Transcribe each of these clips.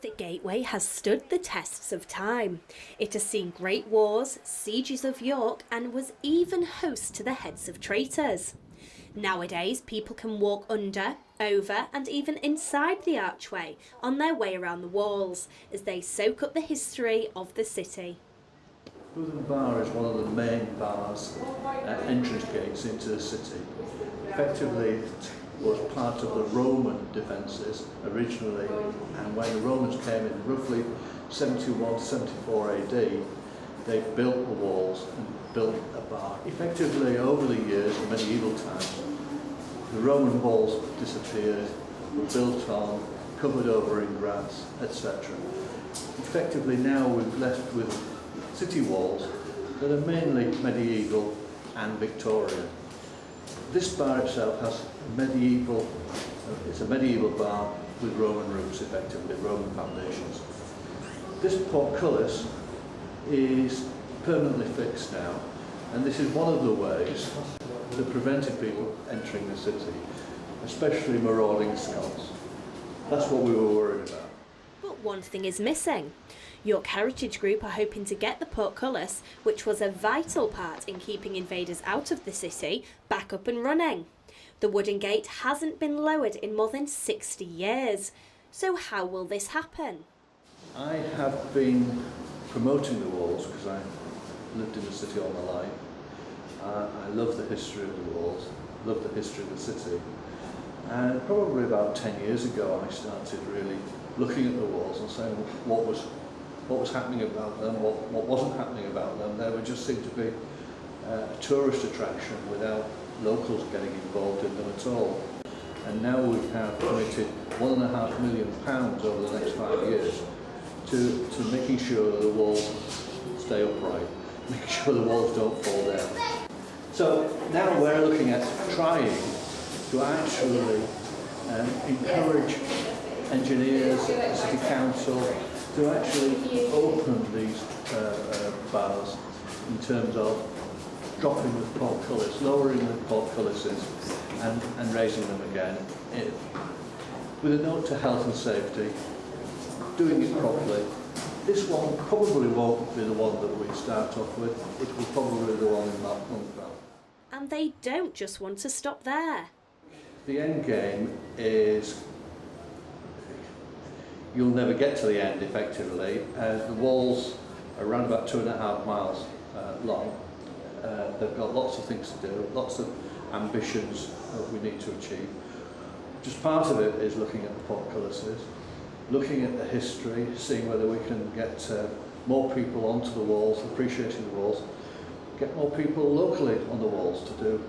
majestic gateway has stood the tests of time. It has seen great wars, sieges of York, and was even host to the heads of traitors. Nowadays, people can walk under, over, and even inside the archway on their way around the walls as they soak up the history of the city. Boothambar is one of the main bars, entrance gates into the city. Effectively, it was part of the Roman defences originally, and when the Romans came in roughly 71 to 74 AD, they built the walls and built a bar. Effectively, over the years, in medieval times, the Roman walls disappeared, were built on, covered over in grass, etc. Effectively, now we're left with city walls that are mainly medieval and Victorian. This bar itself has it's a medieval bar with Roman roots, effectively, Roman foundations. This portcullis is permanently fixed now, and this is one of the ways that prevented people entering the city, especially marauding Scots. That's what we were worried about. But one thing is missing. York Heritage Group are hoping to get the portcullis, which was a vital part in keeping invaders out of the city, back up and running. The wooden gate hasn't been lowered in more than 60 years. So how will this happen? I have been promoting the walls because I lived in the city all my life. I love the history of the walls, love the history of the city. And probably about 10 years ago I started really looking at the walls and saying what was happening about them, what wasn't happening about them. They would just seem to be a tourist attraction without locals getting involved in them at all. And now we have committed £1.5 million over the next 5 years to making sure that the walls stay upright, making sure the walls don't fall down. So now we're looking at trying to actually encourage engineers, the City Council, to actually open these bars in terms of dropping the portcullis, lowering the portcullises and raising them again with a note to health and safety, doing it properly. This one probably won't be the one that we start off with, it will probably be the one in Boothambar. And they don't just want to stop there. The end game is you'll never get to the end effectively. The walls are around about 2.5 miles long. They've got lots of things to do, lots of ambitions that we need to achieve. Just part of it is looking at the portcullises, looking at the history, seeing whether we can get more people onto the walls, appreciating the walls, get more people locally on the walls to do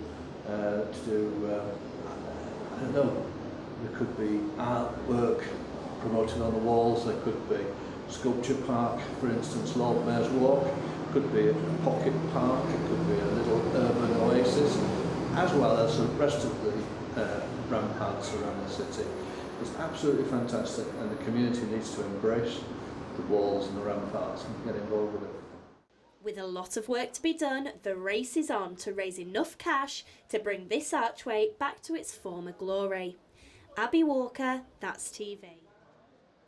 I don't know, there could be artwork promoted on the walls, there could be sculpture park, for instance, Lord Mayor's Walk, it could be a pocket park, it could be a little urban oasis, as well as the rest of the ramparts around the city. It's absolutely fantastic, and the community needs to embrace the walls and the ramparts and get involved with it. With a lot of work to be done, the race is on to raise enough cash to bring this archway back to its former glory. Abby Walker, That's TV.